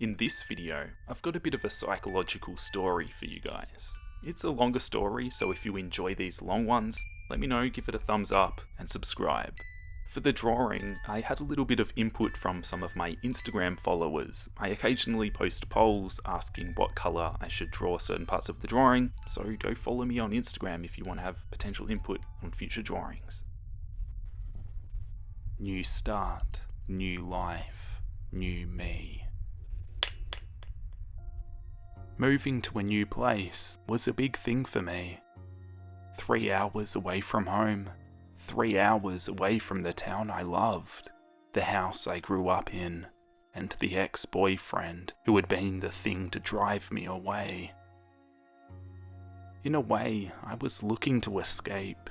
In this video, I've got a bit of a psychological story for you guys. It's a longer story, so if you enjoy these long ones, let me know, give it a thumbs up, and subscribe. For the drawing, I had a little bit of input from some of my Instagram followers. I occasionally post polls asking what colour I should draw certain parts of the drawing, so go follow me on Instagram if you want to have potential input on future drawings. New start, new life, new me. Moving to a new place was a big thing for me. 3 hours away from home, 3 hours away from the town I loved, the house I grew up in, and the ex-boyfriend who had been the thing to drive me away. In a way, I was looking to escape.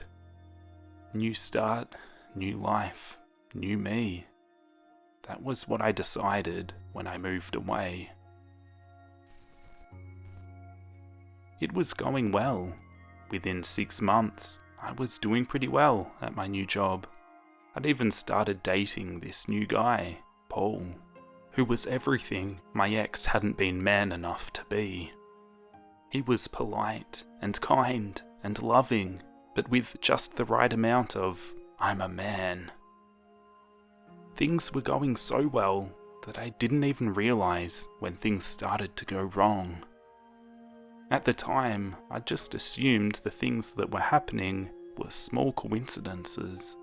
New start, new life, new me. That was what I decided when I moved away. It was going well. Within 6 months, I was doing pretty well at my new job. I'd even started dating this new guy, Paul, who was everything my ex hadn't been man enough to be. He was polite and kind and loving, but with just the right amount of, I'm a man. Things were going so well that I didn't even realise when things started to go wrong. At the time, I just assumed the things that were happening were small coincidences,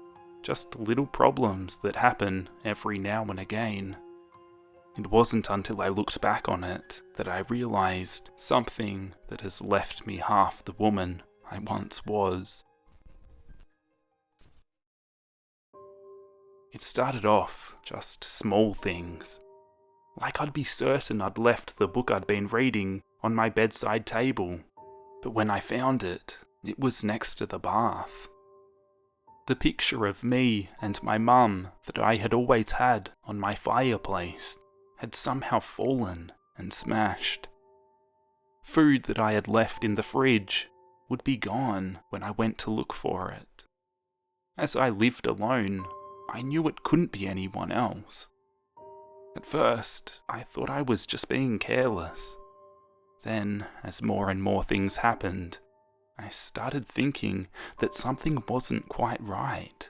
just little problems that happen every now and again. It wasn't until I looked back on it that I realised something that has left me half the woman I once was. It started off just small things, like I'd be certain I'd left the book I'd been reading on my bedside table, but when I found it, it was next to the bath. The picture of me and my mum that I had always had on my fireplace had somehow fallen and smashed. Food that I had left in the fridge would be gone when I went to look for it. As I lived alone, I knew it couldn't be anyone else. At first, I thought I was just being careless. Then, as more and more things happened, I started thinking that something wasn't quite right.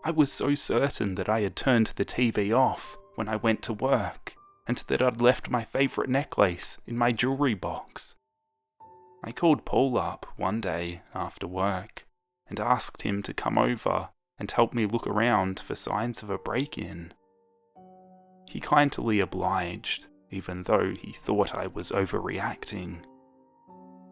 I was so certain that I had turned the TV off when I went to work, and that I'd left my favourite necklace in my jewellery box. I called Paul up one day after work and asked him to come over and help me look around for signs of a break-in. He kindly obliged, even though he thought I was overreacting.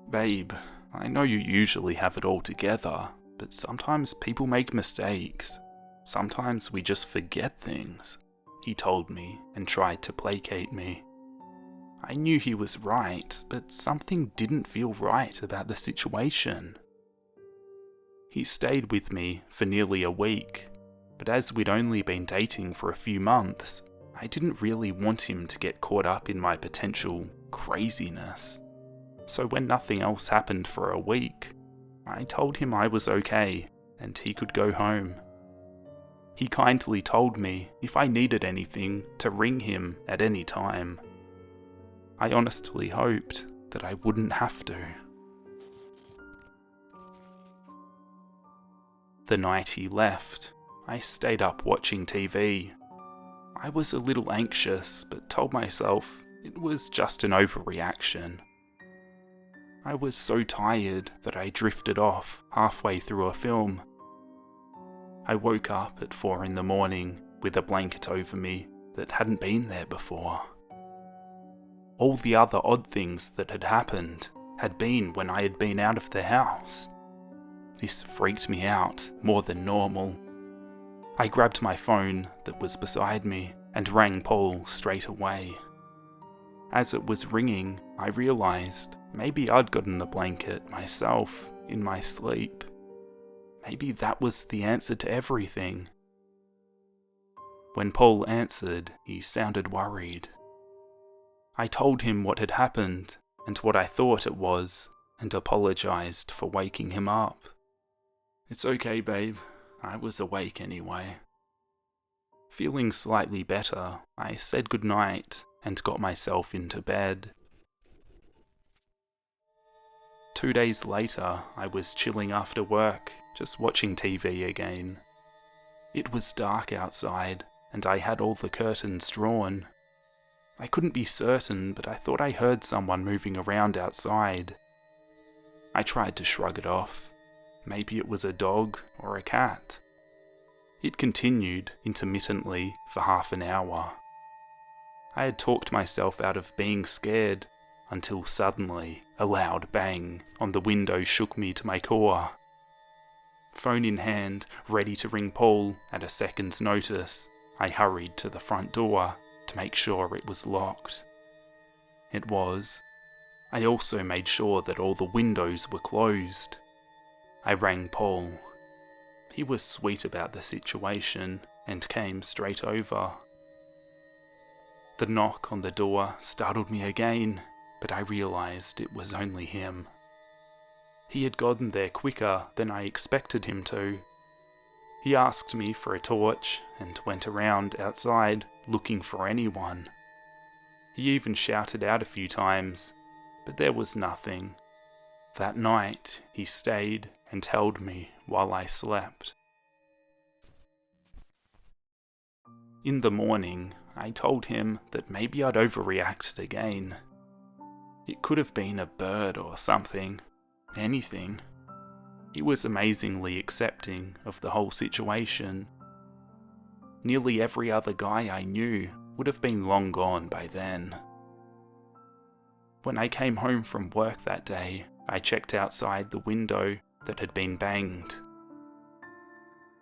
Babe, I know you usually have it all together, but sometimes people make mistakes. Sometimes we just forget things, he told me and tried to placate me. I knew he was right, but something didn't feel right about the situation. He stayed with me for nearly a week, but as we'd only been dating for a few months, I didn't really want him to get caught up in my potential craziness. So when nothing else happened for a week, I told him I was okay and he could go home. He kindly told me if I needed anything to ring him at any time. I honestly hoped that I wouldn't have to. The night he left, I stayed up watching TV. I was a little anxious, but told myself it was just an overreaction. I was so tired that I drifted off halfway through a film. I woke up at 4 a.m. with a blanket over me that hadn't been there before. All the other odd things that had happened had been when I had been out of the house. This freaked me out more than normal. I grabbed my phone that was beside me and rang Paul straight away. As it was ringing, I realised maybe I'd gotten the blanket myself in my sleep. Maybe that was the answer to everything. When Paul answered, he sounded worried. I told him what had happened and what I thought it was, and apologised for waking him up. It's okay, babe. I was awake anyway. Feeling slightly better, I said goodnight and got myself into bed. 2 days later, I was chilling after work, just watching TV again. It was dark outside, and I had all the curtains drawn. I couldn't be certain, but I thought I heard someone moving around outside. I tried to shrug it off. Maybe it was a dog or a cat. It continued, intermittently, for half an hour. I had talked myself out of being scared, until suddenly a loud bang on the window shook me to my core. Phone in hand, ready to ring Paul at a second's notice, I hurried to the front door to make sure it was locked. It was. I also made sure that all the windows were closed. I rang Paul. He was sweet about the situation and came straight over. The knock on the door startled me again, but I realised it was only him. He had gotten there quicker than I expected him to. He asked me for a torch and went around outside looking for anyone. He even shouted out a few times, but there was nothing. That night, he stayed and held me while I slept. In the morning, I told him that maybe I'd overreacted again. It could have been a bird or something, anything. He was amazingly accepting of the whole situation. Nearly every other guy I knew would have been long gone by then. When I came home from work that day, I checked outside the window that had been banged.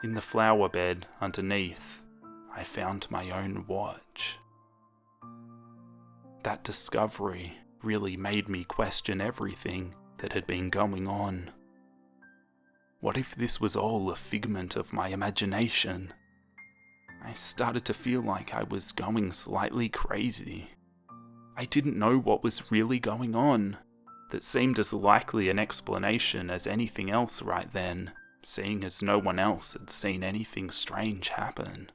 In the flower bed underneath, I found my own watch. That discovery really made me question everything that had been going on. What if this was all a figment of my imagination? I started to feel like I was going slightly crazy. I didn't know what was really going on. That seemed as likely an explanation as anything else right then, seeing as no one else had seen anything strange happen.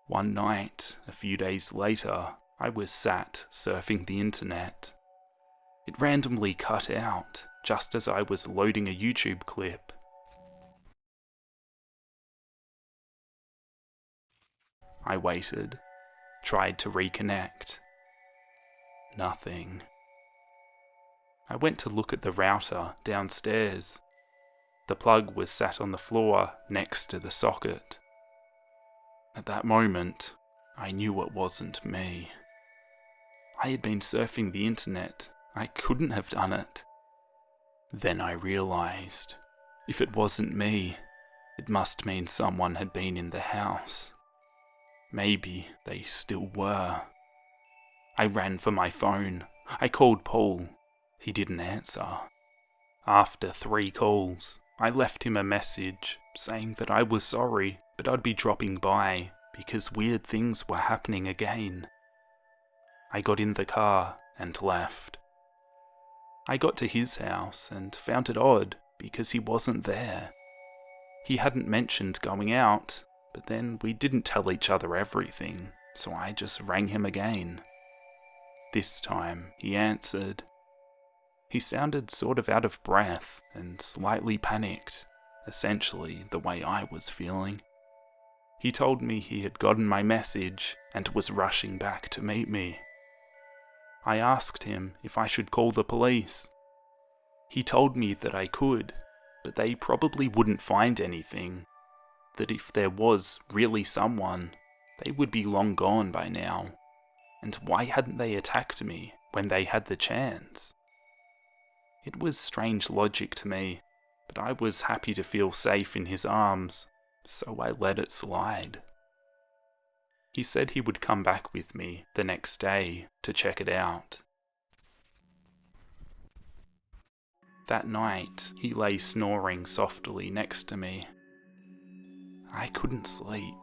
One night, a few days later, I was sat surfing the internet. It randomly cut out just as I was loading a YouTube clip. I waited, tried to reconnect. Nothing. I went to look at the router downstairs. The plug was sat on the floor next to the socket. At that moment, I knew it wasn't me. I had been surfing the internet. I couldn't have done it. Then I realised, if it wasn't me, it must mean someone had been in the house. Maybe they still were. I ran for my phone. I called Paul. He didn't answer. After 3 calls, I left him a message saying that I was sorry, but I'd be dropping by because weird things were happening again. I got in the car and left. I got to his house and found it odd because he wasn't there. He hadn't mentioned going out, but then we didn't tell each other everything, so I just rang him again. This time he answered. He sounded sort of out of breath and slightly panicked, essentially the way I was feeling. He told me he had gotten my message and was rushing back to meet me. I asked him if I should call the police. He told me that I could, but they probably wouldn't find anything. That if there was really someone, they would be long gone by now. And why hadn't they attacked me when they had the chance? It was strange logic to me, but I was happy to feel safe in his arms, so I let it slide. He said he would come back with me the next day to check it out. That night, he lay snoring softly next to me. I couldn't sleep.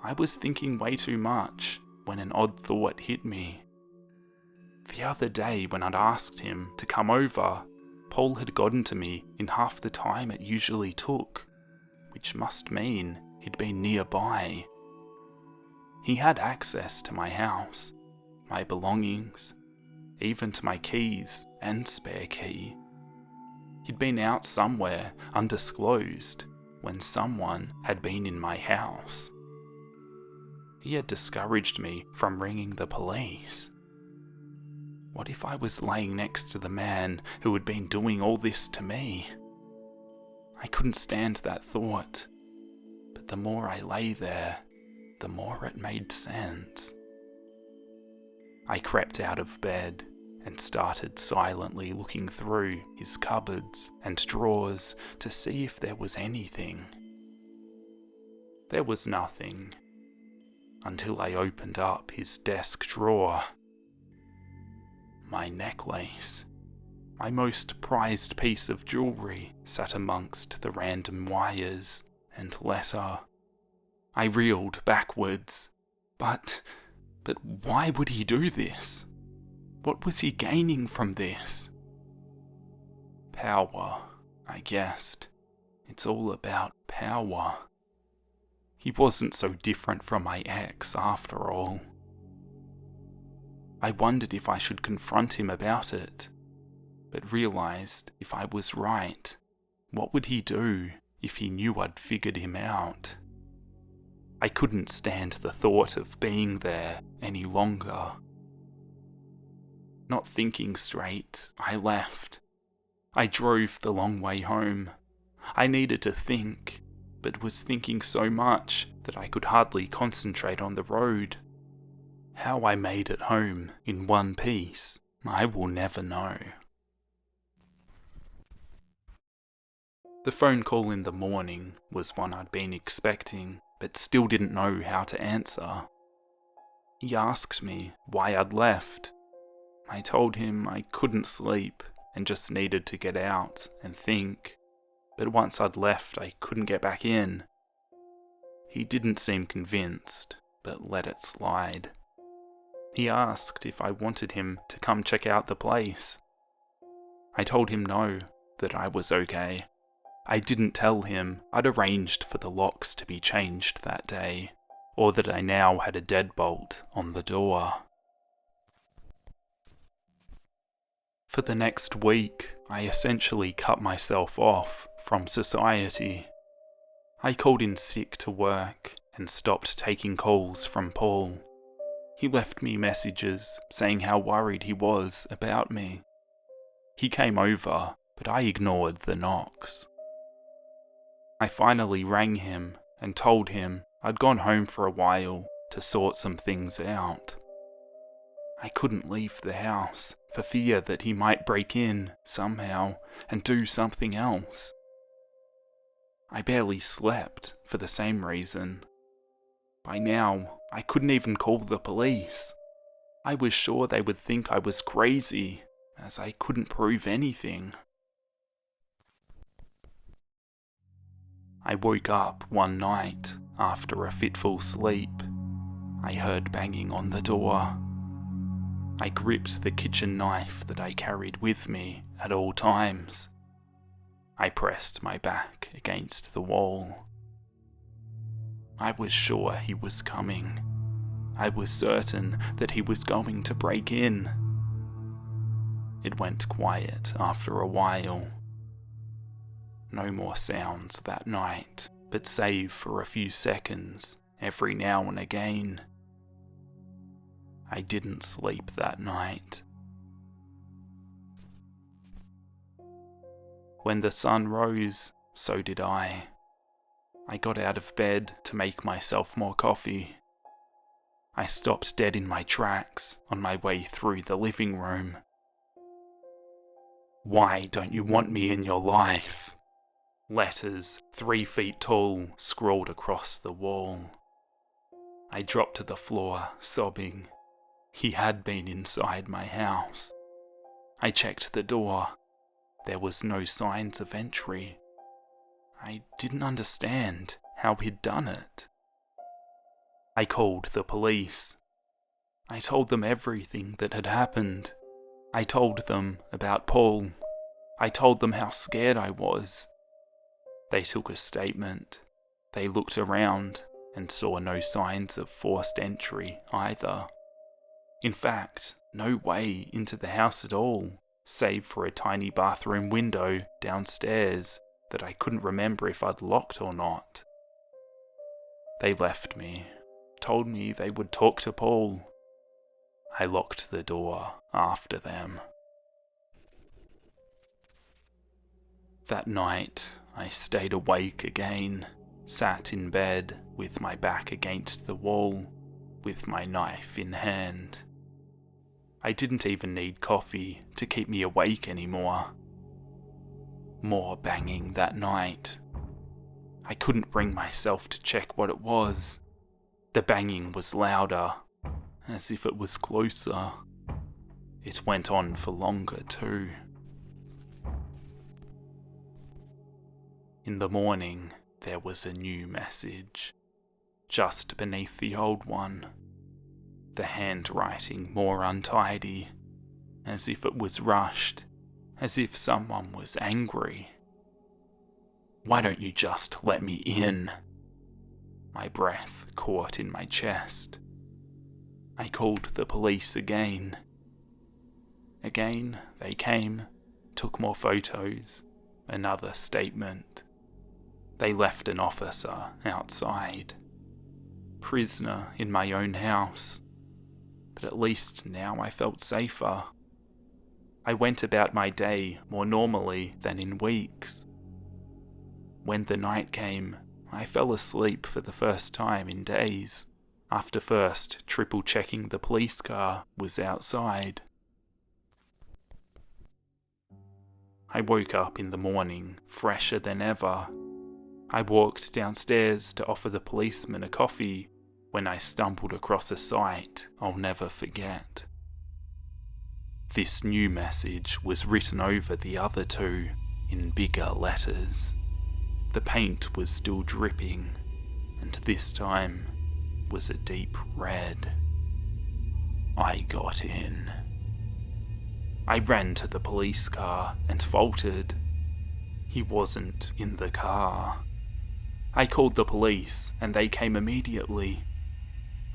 I was thinking way too much when an odd thought hit me. The other day when I'd asked him to come over, Paul had gotten to me in half the time it usually took, which must mean he'd been nearby. He had access to my house, my belongings, even to my keys and spare key. He'd been out somewhere undisclosed when someone had been in my house. He had discouraged me from ringing the police. What if I was laying next to the man who had been doing all this to me? I couldn't stand that thought, but the more I lay there, the more it made sense. I crept out of bed and started silently looking through his cupboards and drawers to see if there was anything. There was nothing, until I opened up his desk drawer. My necklace, my most prized piece of jewellery, sat amongst the random wires and letter. I reeled backwards. But why would he do this? What was he gaining from this? Power, I guessed. It's all about power. He wasn't so different from my ex after all. I wondered if I should confront him about it, but realised if I was right, what would he do if he knew I'd figured him out? I couldn't stand the thought of being there any longer. Not thinking straight, I left. I drove the long way home. I needed to think, but was thinking so much that I could hardly concentrate on the road. How I made it home in one piece, I will never know. The phone call in the morning was one I'd been expecting, but still didn't know how to answer. He asked me why I'd left. I told him I couldn't sleep and just needed to get out and think, but once I'd left I couldn't get back in. He didn't seem convinced, but let it slide. He asked if I wanted him to come check out the place. I told him no, that I was okay. I didn't tell him I'd arranged for the locks to be changed that day, or that I now had a deadbolt on the door. For the next week, I essentially cut myself off from society. I called in sick to work and stopped taking calls from Paul. He left me messages saying how worried he was about me. He came over, but I ignored the knocks. I finally rang him and told him I'd gone home for a while to sort some things out. I couldn't leave the house for fear that he might break in somehow and do something else. I barely slept for the same reason. By now, I couldn't even call the police. I was sure they would think I was crazy, as I couldn't prove anything. I woke up one night after a fitful sleep. I heard banging on the door. I gripped the kitchen knife that I carried with me at all times. I pressed my back against the wall. I was sure he was coming. I was certain that he was going to break in. It went quiet after a while. No more sounds that night, but save for a few seconds every now and again. I didn't sleep that night. When the sun rose, so did I. I got out of bed to make myself more coffee. I stopped dead in my tracks on my way through the living room. "Why don't you want me in your life?" Letters 3 feet tall scrawled across the wall. I dropped to the floor, sobbing. He had been inside my house. I checked the door. There was no signs of entry. I didn't understand how he'd done it. I called the police. I told them everything that had happened. I told them about Paul. I told them how scared I was. They took a statement. They looked around and saw no signs of forced entry either. In fact, no way into the house at all, save for a tiny bathroom window downstairs that I couldn't remember if I'd locked or not. They left me, told me they would talk to Paul. I locked the door after them. That night, I stayed awake again, sat in bed with my back against the wall, with my knife in hand. I didn't even need coffee to keep me awake anymore. More banging that night. I couldn't bring myself to check what it was. The banging was louder, as if it was closer. It went on for longer too. In the morning, there was a new message, just beneath the old one. The handwriting more untidy, as if it was rushed, as if someone was angry. "Why don't you just let me in?" My breath caught in my chest. I called the police again. Again, they came, took more photos, another statement. They left an officer outside. Prisoner in my own house. But at least now I felt safer. I went about my day more normally than in weeks. When the night came, I fell asleep for the first time in days, after first triple checking the police car was outside. I woke up in the morning, fresher than ever. I walked downstairs to offer the policeman a coffee when I stumbled across a sight I'll never forget. This new message was written over the other two in bigger letters. The paint was still dripping, and this time was a deep red. I got in. I ran to the police car and faltered. He wasn't in the car. I called the police and they came immediately.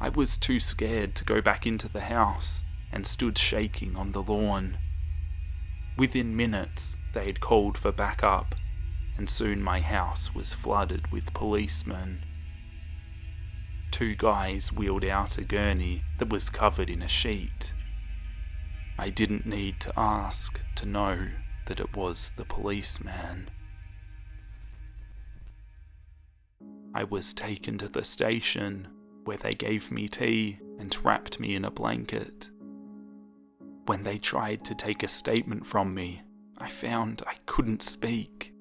I was too scared to go back into the house and stood shaking on the lawn. Within minutes, they had called for backup, and soon my house was flooded with policemen. Two guys wheeled out a gurney that was covered in a sheet. I didn't need to ask to know that it was the policeman. I was taken to the station, where they gave me tea and wrapped me in a blanket. When they tried to take a statement from me, I found I couldn't speak.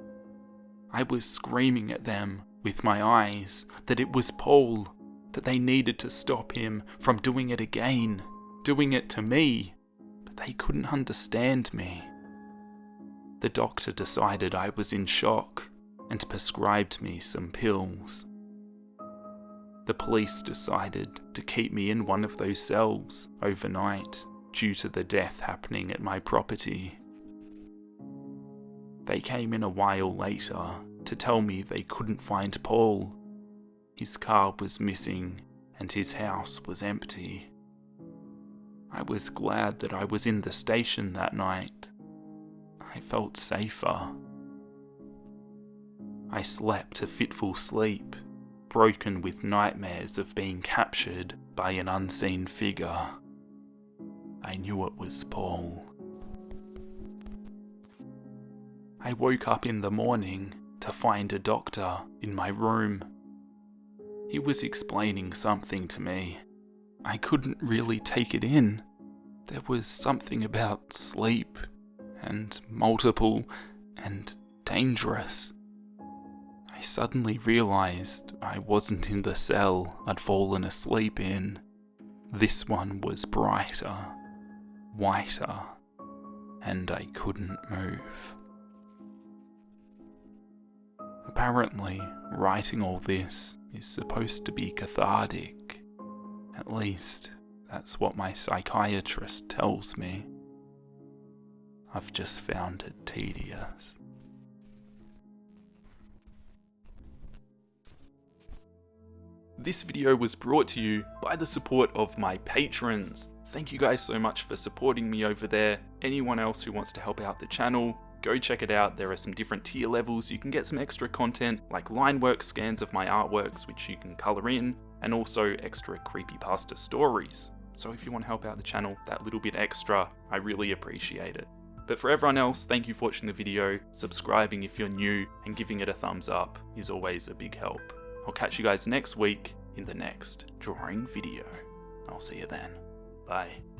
I was screaming at them with my eyes that it was Paul, that they needed to stop him from doing it again, doing it to me, but they couldn't understand me. The doctor decided I was in shock and prescribed me some pills. The police decided to keep me in one of those cells overnight due to the death happening at my property. They came in a while later to tell me they couldn't find Paul. His car was missing and his house was empty. I was glad that I was in the station that night. I felt safer. I slept a fitful sleep, broken with nightmares of being captured by an unseen figure. I knew it was Paul. I woke up in the morning to find a doctor in my room. He was explaining something to me. I couldn't really take it in. There was something about sleep, and multiple, and dangerous. I suddenly realised I wasn't in the cell I'd fallen asleep in. This one was brighter, whiter, and I couldn't move. Apparently, writing all this is supposed to be cathartic. At least, that's what my psychiatrist tells me. I've just found it tedious. This video was brought to you by the support of my patrons. Thank you guys so much for supporting me over there. Anyone else who wants to help out the channel, go check it out. There are some different tier levels. You can get some extra content like line work scans of my artworks, which you can colour in, and also extra creepypasta stories. So if you want to help out the channel that little bit extra, I really appreciate it. But for everyone else, thank you for watching the video, subscribing if you're new, and giving it a thumbs up is always a big help. I'll catch you guys next week in the next drawing video. I'll see you then. Bye.